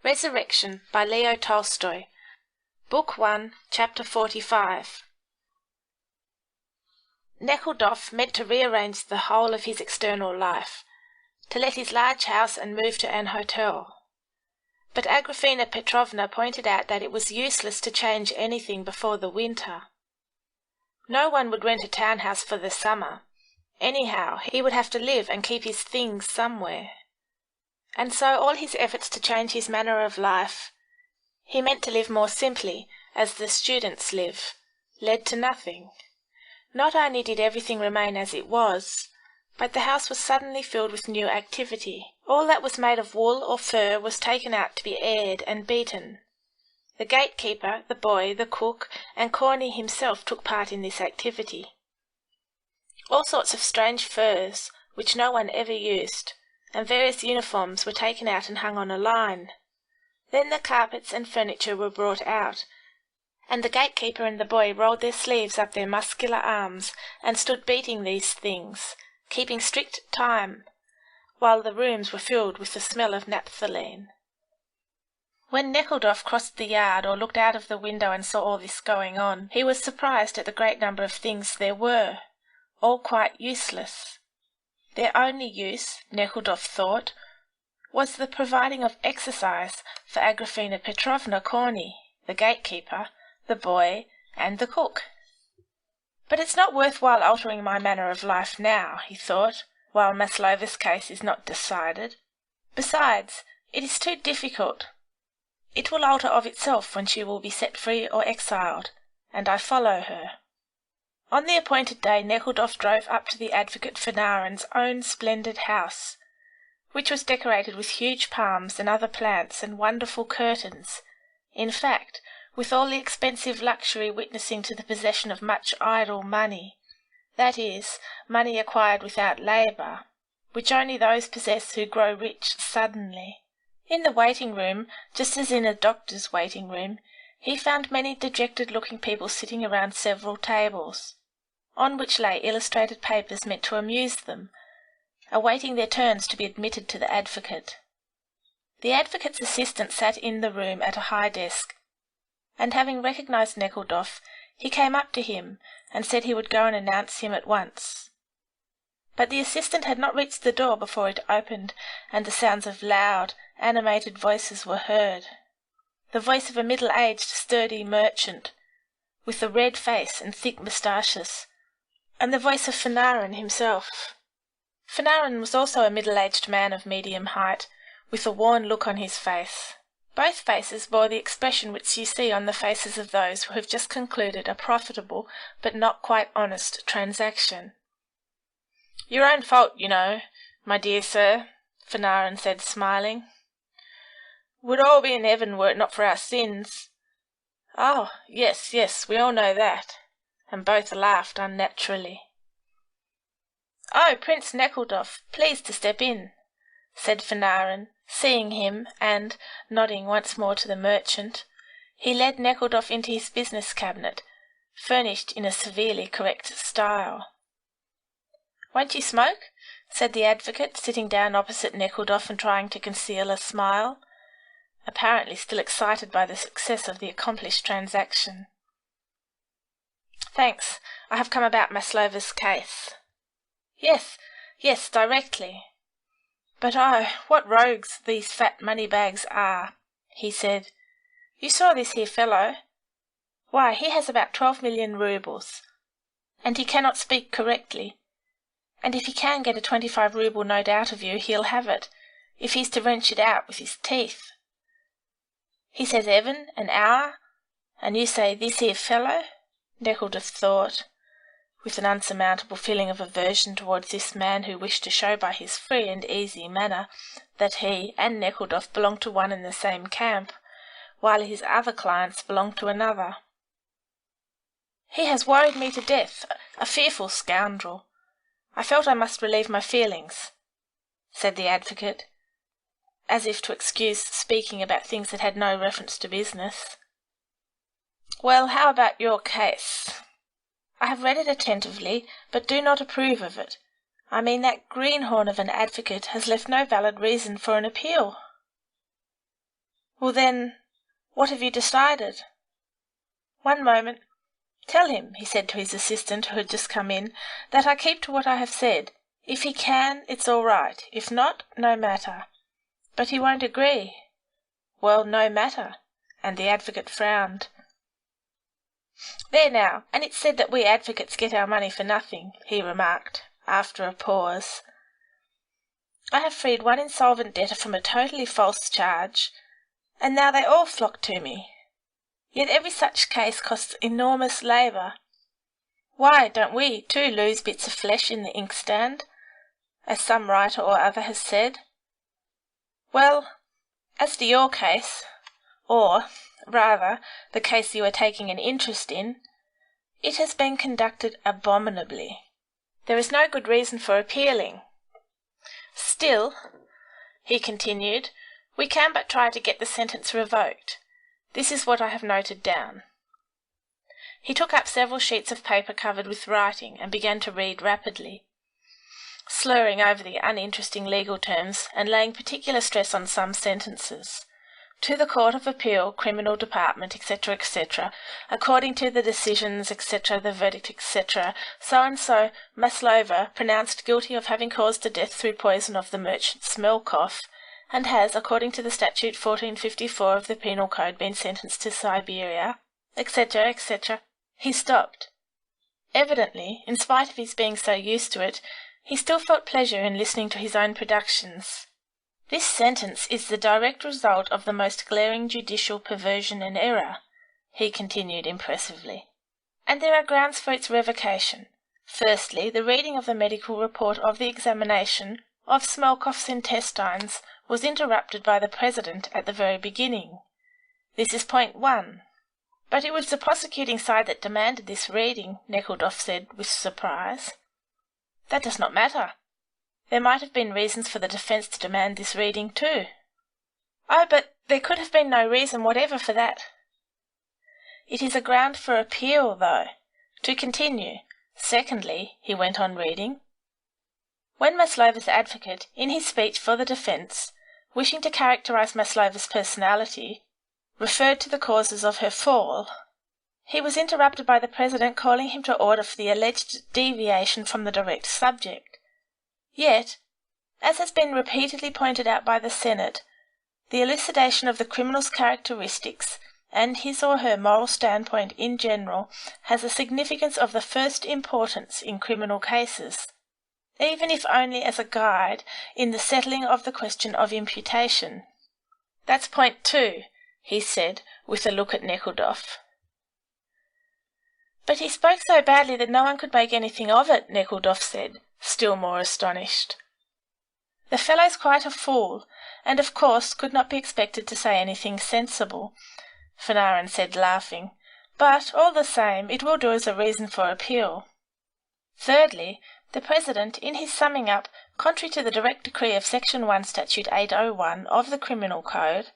Resurrection by Leo Tolstoy. Book 1, Chapter 45. Nekhludoff meant to rearrange the whole of his external life, to let his large house and move to an hotel. But Agrafena Petrovna pointed out that it was useless to change anything before the winter. No one would rent a townhouse for the summer. Anyhow, he would have to live and keep his things somewhere. And so all his efforts to change his manner of life, he meant to live more simply, as the students live, led to nothing. Not only did everything remain as it was, but the house was suddenly filled with new activity. All that was made of wool or fur was taken out to be aired and beaten. The gatekeeper, the boy, the cook, and Corny himself took part in this activity. All sorts of strange furs, which no one ever used, and various uniforms were taken out and hung on a line. Then the carpets and furniture were brought out, and the gatekeeper and the boy rolled their sleeves up their muscular arms and stood beating these things, keeping strict time, while the rooms were filled with the smell of naphthalene. When Nekhludoff crossed the yard or looked out of the window and saw all this going on, he was surprised at the great number of things there were, all quite useless. Their only use, Nekhludoff thought, was the providing of exercise for Agrafena Petrovna Corny, the gatekeeper, the boy, and the cook. But it's not worthwhile altering my manner of life now, he thought, while Maslova's case is not decided. Besides, it is too difficult. It will alter of itself when she will be set free or exiled, and I follow her. On the appointed day Nekhludoff drove up to the advocate Fanarin's own splendid house, which was decorated with huge palms and other plants and wonderful curtains, in fact, with all the expensive luxury witnessing to the possession of much idle money, that is, money acquired without labour, which only those possess who grow rich suddenly. In the waiting-room, just as in a doctor's waiting-room, he found many dejected-looking people sitting around several tables, on which lay illustrated papers meant to amuse them, awaiting their turns to be admitted to the advocate. The advocate's assistant sat in the room at a high desk, and having recognized Nekhludoff, he came up to him and said he would go and announce him at once. But the assistant had not reached the door before it opened, and the sounds of loud, animated voices were heard. The voice of a middle-aged, sturdy merchant, with a red face and thick moustaches, and the voice of Fanarin himself. Fanarin was also a middle-aged man of medium height, with a worn look on his face. Both faces bore the expression which you see on the faces of those who have just concluded a profitable but not quite honest transaction. "Your own fault, you know, my dear sir," Fanarin said, smiling. "We'd all be in heaven were it not for our sins." "Oh, yes, we all know that," and both laughed unnaturally. "Oh, Prince Nekhludoff, please to step in," said Fanarin, seeing him, and, nodding once more to the merchant, he led Nekhludoff into his business cabinet, furnished in a severely correct style. "Won't you smoke?" said the advocate, sitting down opposite Nekhludoff and trying to conceal a smile, apparently still excited by the success of the accomplished transaction. "Thanks, I have come about Maslova's case." Yes, directly." "But oh, what rogues these fat money-bags are," he said. "You saw this here fellow? Why, he has about 12 million roubles, and he cannot speak correctly. And if he can get a 25-rouble note out of you, he'll have it, if he's to wrench it out with his teeth. He says 'eaven' and 'hour,' and you say 'this here fellow'?" Nekhludoff thought, with an unsurmountable feeling of aversion towards this man who wished to show by his free and easy manner that he and Nekhludoff belonged to one and the same camp, while his other clients belonged to another. "He has worried me to death, a fearful scoundrel. I felt I must relieve my feelings," said the advocate, as if to excuse speaking about things that had no reference to business. "Well, how about your case?" "I have read it attentively, but do not approve of it. I mean that greenhorn of an advocate has left no valid reason for an appeal." Well then, what have you decided? One moment. Tell him, he said to his assistant who had just come in, that I keep to what I have said. If he can, it's all right. If not, no matter. But he won't agree. Well, no matter. And the advocate frowned. There now, and it's said that we advocates get our money for nothing, he remarked, after a pause. I have freed one insolvent debtor from a totally false charge, and now they all flock to me. Yet every such case costs enormous labour. Why don't we, too, lose bits of flesh in the inkstand, as some writer or other has said? Well, as to your case, or, rather, the case you are taking an interest in, it has been conducted abominably. There is no good reason for appealing. Still, he continued, we can but try to get the sentence revoked. This is what I have noted down. He took up several sheets of paper covered with writing and began to read rapidly, slurring over the uninteresting legal terms and laying particular stress on some sentences. To the Court of Appeal, Criminal Department, etc., etc., according to the decisions, etc., the verdict, etc., so-and-so, Maslova, pronounced guilty of having caused the death through poison of the merchant Smelkov, and has, according to the statute 1454 of the Penal Code, been sentenced to Siberia, etc., etc. He stopped. Evidently, in spite of his being so used to it, he still felt pleasure in listening to his own productions. This sentence is the direct result of the most glaring judicial perversion and error, he continued impressively, and there are grounds for its revocation. Firstly, the reading of the medical report of the examination of Smelkov's intestines was interrupted by the President at the very beginning. This is point 1. But it was the prosecuting side that demanded this reading, Nekhludoff said with surprise. That does not matter. There might have been reasons for the defence to demand this reading too. Oh, but there could have been no reason whatever for that. It is a ground for appeal, though. To continue. Secondly, he went on reading, when Maslova's advocate, in his speech for the defence, wishing to characterise Maslova's personality, referred to the causes of her fall, he was interrupted by the President calling him to order for the alleged deviation from the direct subject. Yet, as has been repeatedly pointed out by the Senate, the elucidation of the criminal's characteristics and his or her moral standpoint in general has a significance of the first importance in criminal cases, even if only as a guide in the settling of the question of imputation. That's point 2, he said, with a look at Nekhludoff. But he spoke so badly that no one could make anything of it, Nekhludoff said, still more astonished. The fellow's quite a fool, and of course could not be expected to say anything sensible, Fanarin said, laughing, but all the same it will do as a reason for appeal. Thirdly, the President, in his summing up, contrary to the direct decree of Section 1, Statute 801 of the Criminal Code,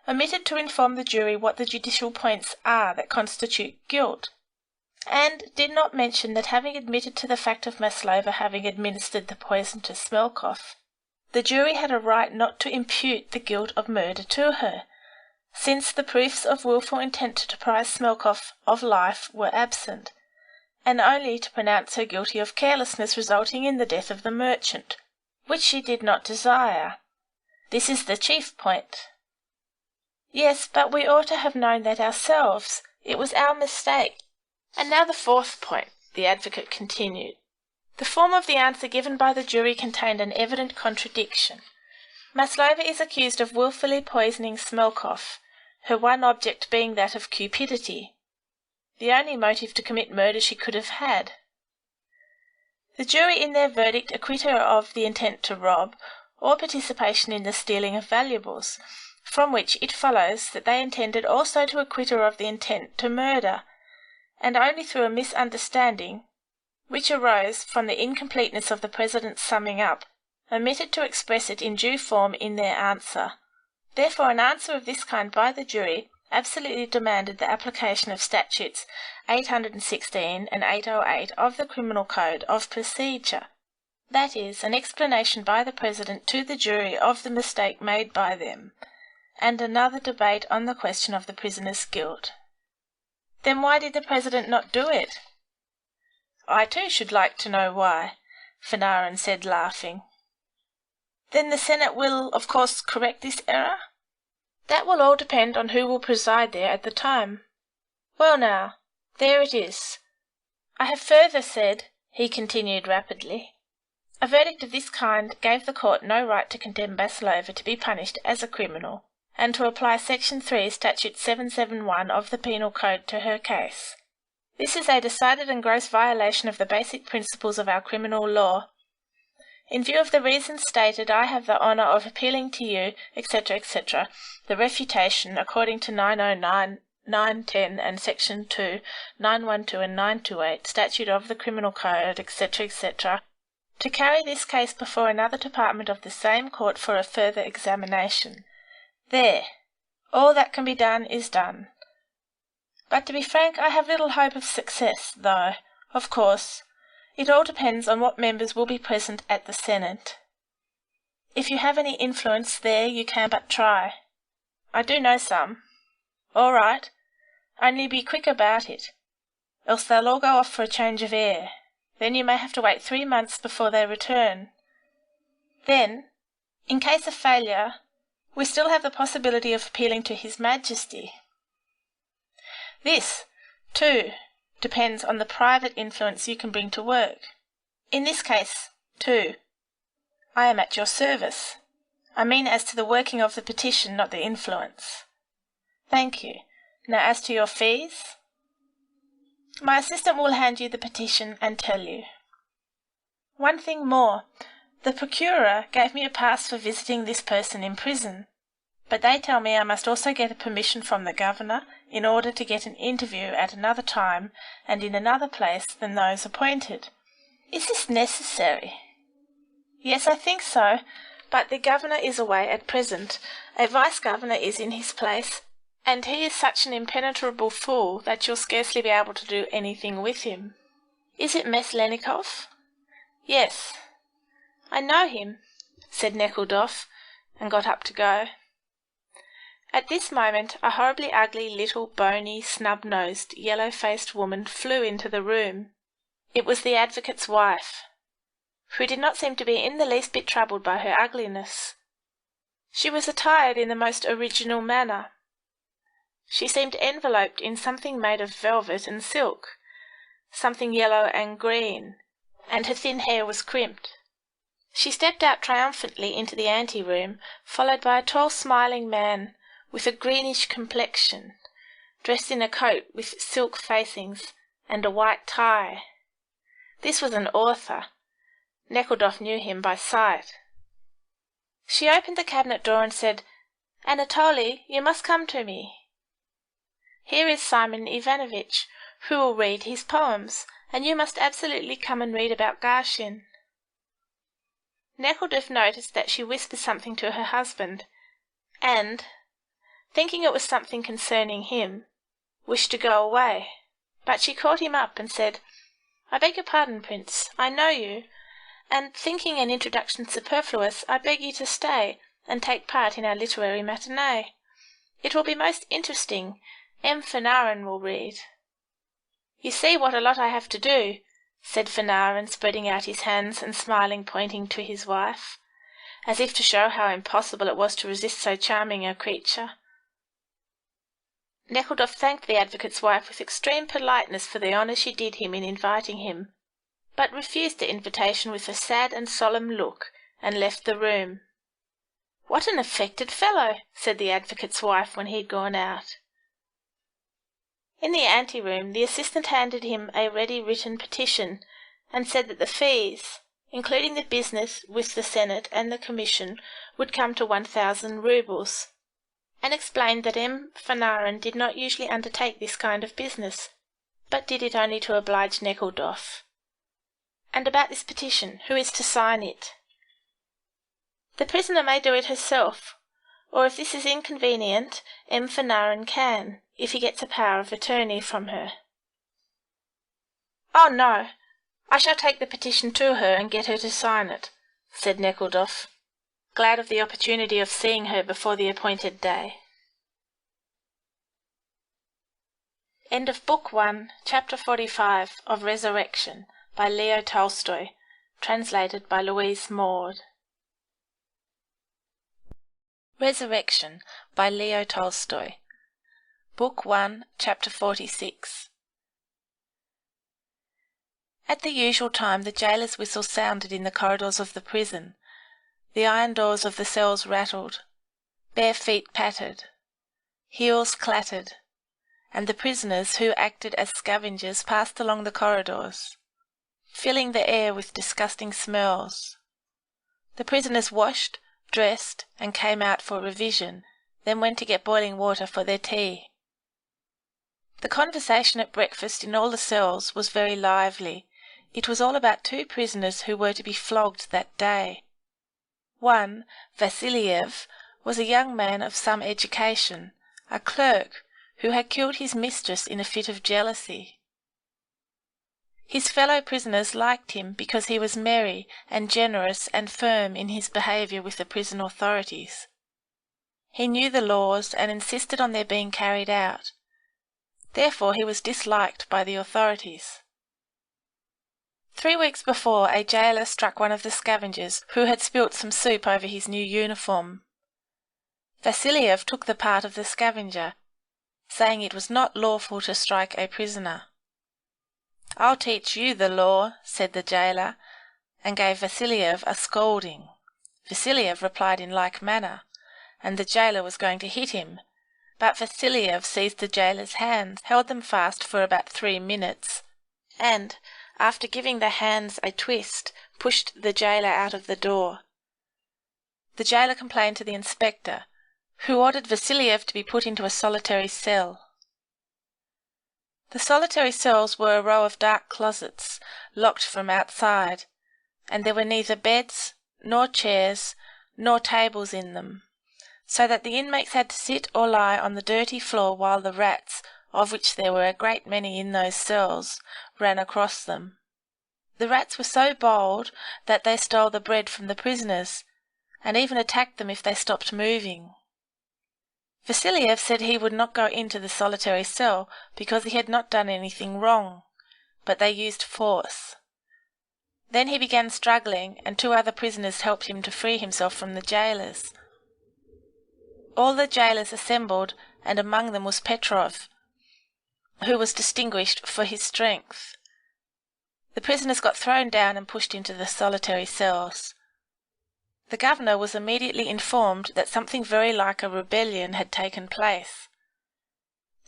omitted to inform the jury what the judicial points are that constitute guilt, and did not mention that having admitted to the fact of Maslova having administered the poison to Smelkov, the jury had a right not to impute the guilt of murder to her, since the proofs of wilful intent to deprive Smelkov of life were absent, and only to pronounce her guilty of carelessness resulting in the death of the merchant, which she did not desire. This is the chief point. Yes, but we ought to have known that ourselves. It was our mistake. And now the fourth point, the advocate continued. The form of the answer given by the jury contained an evident contradiction. Maslova is accused of wilfully poisoning Smelkov, her one object being that of cupidity, the only motive to commit murder she could have had. The jury in their verdict acquit her of the intent to rob, or participation in the stealing of valuables, from which it follows that they intended also to acquit her of the intent to murder, and only through a misunderstanding, which arose from the incompleteness of the President's summing up, omitted to express it in due form in their answer. Therefore an answer of this kind by the jury absolutely demanded the application of statutes 816 and 808 of the Criminal Code of Procedure, that is, an explanation by the President to the jury of the mistake made by them, and another debate on the question of the prisoner's guilt. Then why did the President not do it? I too should like to know why, Fanarin said, laughing. Then the Senate will, of course, correct this error? That will all depend on who will preside there at the time. Well now, there it is. I have further said, he continued rapidly, a verdict of this kind gave the court no right to condemn Basilova to be punished as a criminal, and to apply Section 3, Statute 771 of the Penal Code to her case. This is a decided and gross violation of the basic principles of our criminal law. In view of the reasons stated, I have the honour of appealing to you, etc., etc., the refutation according to 909, 910 and Section 2, 912 and 928, Statute of the Criminal Code, etc., etc., to carry this case before another department of the same court for a further examination. There. All that can be done is done. But to be frank, I have little hope of success, though, of course, it all depends on what members will be present at the Senate. If you have any influence there, you can but try. I do know some. All right. Only be quick about it, else they'll all go off for a change of air. Then you may have to wait 3 months before they return. Then, in case of failure, we still have the possibility of appealing to His Majesty. This, too, depends on the private influence you can bring to work. In this case, too, I am at your service. I mean as to the working of the petition, not the influence. Thank you. Now as to your fees? My assistant will hand you the petition and tell you. One thing more. The procurer gave me a pass for visiting this person in prison, but they tell me I must also get a permission from the governor in order to get an interview at another time and in another place than those appointed. Is this necessary? Yes, I think so, but the governor is away at present. A vice-governor is in his place, and he is such an impenetrable fool that you'll scarcely be able to do anything with him. Is it Meslenikov? Yes. I know him, said Nekhludoff, and got up to go. At this moment a horribly ugly, little, bony, snub-nosed, yellow-faced woman flew into the room. It was the advocate's wife, who did not seem to be in the least bit troubled by her ugliness. She was attired in the most original manner. She seemed enveloped in something made of velvet and silk, something yellow and green, and her thin hair was crimped. She stepped out triumphantly into the ante-room, followed by a tall smiling man with a greenish complexion, dressed in a coat with silk facings and a white tie. This was an author. Nekhludoff knew him by sight. She opened the cabinet door and said, "Anatoly, you must come to me. Here is Simon Ivanovitch, who will read his poems, and you must absolutely come and read about Garshin." Nekhludoff noticed that she whispered something to her husband, and, thinking it was something concerning him, wished to go away. But she caught him up and said, "I beg your pardon, Prince, I know you, and thinking an introduction superfluous, I beg you to stay and take part in our literary matinee. It will be most interesting. M. Fanarin will read." "You see what a lot I have to do," said Fanarin, spreading out his hands and smiling, pointing to his wife, as if to show how impossible it was to resist so charming a creature. Nekhludoff thanked the advocate's wife with extreme politeness for the honour she did him in inviting him, but refused the invitation with a sad and solemn look, and left the room. "What an affected fellow," said the advocate's wife when he had gone out. In the ante-room the assistant handed him a ready-written petition, and said that the fees, including the business with the Senate and the Commission, would come to 1,000 roubles, and explained that M. Fanarin did not usually undertake this kind of business, but did it only to oblige Nekhludoff. "And about this petition, who is to sign it?" "The prisoner may do it herself, or if this is inconvenient, M. Fanarin can, if he gets a power of attorney from her." "Oh, no, I shall take the petition to her and get her to sign it," said Nekhludoff. glad of the opportunity of seeing her before the appointed day. End of Book 1, Chapter 45 of Resurrection by Leo Tolstoy, translated by Louise Maud. Resurrection by Leo Tolstoy. Book 1, Chapter 46. At the usual time the jailer's whistle sounded in the corridors of the prison. The iron doors of the cells rattled, bare feet pattered, heels clattered, and the prisoners who acted as scavengers passed along the corridors, filling the air with disgusting smells. The prisoners washed, dressed, and came out for revision, then went to get boiling water for their tea. The conversation at breakfast in all the cells was very lively. It was all about 2 prisoners who were to be flogged that day. One, Vasiliev, was a young man of some education, a clerk, who had killed his mistress in a fit of jealousy. His fellow prisoners liked him because he was merry and generous and firm in his behaviour with the prison authorities. He knew the laws and insisted on their being carried out. Therefore he was disliked by the authorities. 3 weeks before, a jailer struck one of the scavengers who had spilt some soup over his new uniform. Vasiliev took the part of the scavenger, saying it was not lawful to strike a prisoner. "I'll teach you the law," said the jailer, and gave Vasiliev a scolding. Vasiliev replied in like manner, and the jailer was going to hit him, but Vasiliev seized the jailer's hands, held them fast for about 3 minutes, and, after giving the hands a twist, pushed the jailer out of the door. The jailer complained to the inspector, who ordered Vasiliev to be put into a solitary cell. The solitary cells were a row of dark closets, locked from outside, and there were neither beds, nor chairs, nor tables in them, so that the inmates had to sit or lie on the dirty floor while the rats, of which there were a great many in those cells, ran across them. The rats were so bold that they stole the bread from the prisoners, and even attacked them if they stopped moving. Vasiliev said he would not go into the solitary cell because he had not done anything wrong, but they used force. Then he began struggling, and 2 other prisoners helped him to free himself from the jailers. All the jailers assembled, and among them was Petrov, who was distinguished for his strength. The prisoners got thrown down and pushed into the solitary cells. The governor was immediately informed that something very like a rebellion had taken place,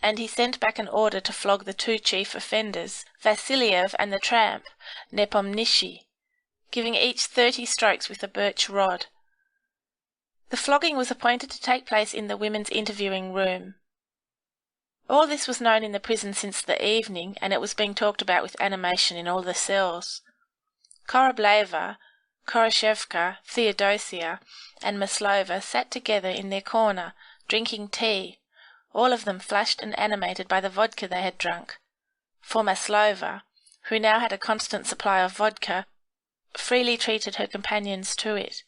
and he sent back an order to flog the 2 chief offenders, Vasiliev and the tramp, Nepomniachtchi, giving each 30 strokes with a birch rod. The flogging was appointed to take place in the women's interviewing room. All this was known in the prison since the evening, and it was being talked about with animation in all the cells. Korobleva, Khoroshevka, Theodosia, and Maslova sat together in their corner, drinking tea, all of them flushed and animated by the vodka they had drunk, for Maslova, who now had a constant supply of vodka, freely treated her companions to it.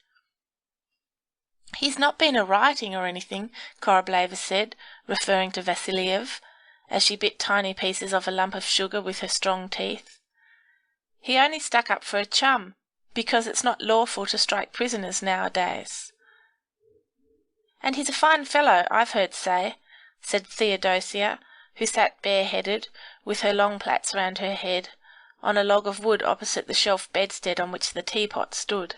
"He's not been a-writing or anything," Korobleva said, referring to Vasiliev, as she bit tiny pieces of a lump of sugar with her strong teeth. "He only stuck up for a chum, because it's not lawful to strike prisoners nowadays." "And he's a fine fellow, I've heard say," said Theodosia, who sat bareheaded, with her long plaits round her head, on a log of wood opposite the shelf bedstead on which the teapot stood.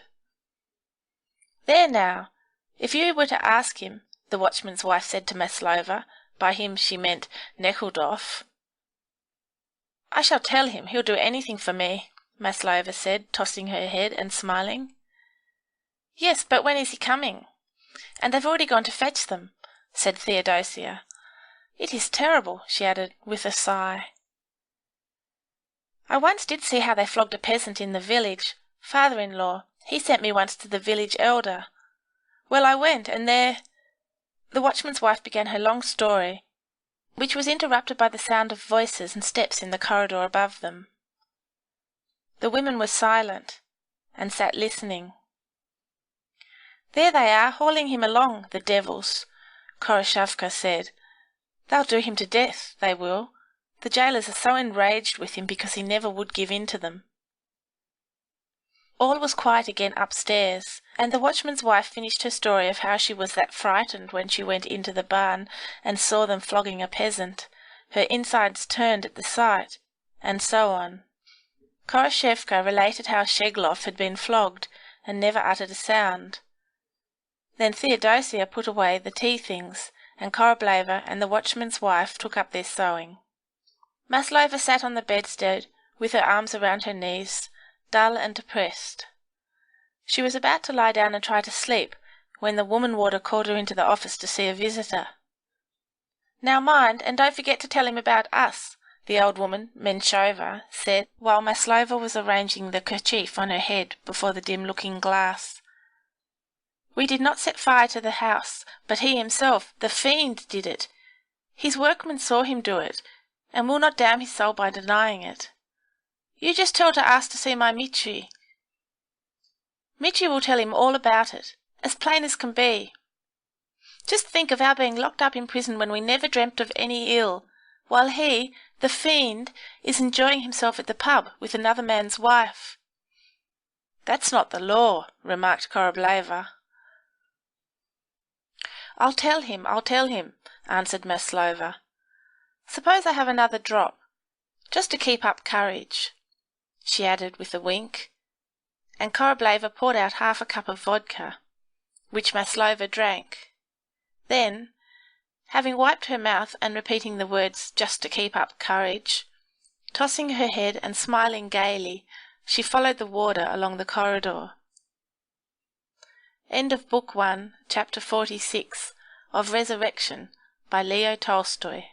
"There now, if you were to ask him," the watchman's wife said to Maslova, by him she meant Nekhludoff. "I shall tell him, he'll do anything for me," Maslova said, tossing her head and smiling. "Yes, but when is he coming? And they've already gone to fetch them," said Theodosia. "It is terrible," she added, with a sigh. "I once did see how they flogged a peasant in the village. Father-in-law, he sent me once to the village elder. Well, I went, and there—" The watchman's wife began her long story, which was interrupted by the sound of voices and steps in the corridor above them. The women were silent, and sat listening. "There they are, hauling him along, the devils," Khoroshavka said. "They'll do him to death, they will. The jailers are so enraged with him because he never would give in to them." All was quiet again upstairs, and the watchman's wife finished her story of how she was that frightened when she went into the barn and saw them flogging a peasant. Her insides turned at the sight, and so on. Khoroshevka related how Sheglov had been flogged and never uttered a sound. Then Theodosia put away the tea things, and Korobleva and the watchman's wife took up their sewing. Maslova sat on the bedstead with her arms around her knees, dull and depressed. She was about to lie down and try to sleep when the woman warder called her into the office to see a visitor. "Now mind, and don't forget to tell him about us," the old woman, Menshova, said, while Maslova was arranging the kerchief on her head before the dim-looking glass. "We did not set fire to the house, but he himself, the fiend, did it. His workmen saw him do it, and will not damn his soul by denying it. You just tell to ask to see my Mitri. Mitri will tell him all about it, as plain as can be. Just think of our being locked up in prison when we never dreamt of any ill, while he, the fiend, is enjoying himself at the pub with another man's wife." "That's not the law," remarked Korobleva. I'll tell him, answered Maslova. "Suppose I have another drop, just to keep up courage," she added with a wink, and Korobleva poured out half a cup of vodka, which Maslova drank. Then, having wiped her mouth and repeating the words "just to keep up courage," tossing her head and smiling gaily, she followed the warder along the corridor. End of Book 1, Chapter 46 of Resurrection by Leo Tolstoy.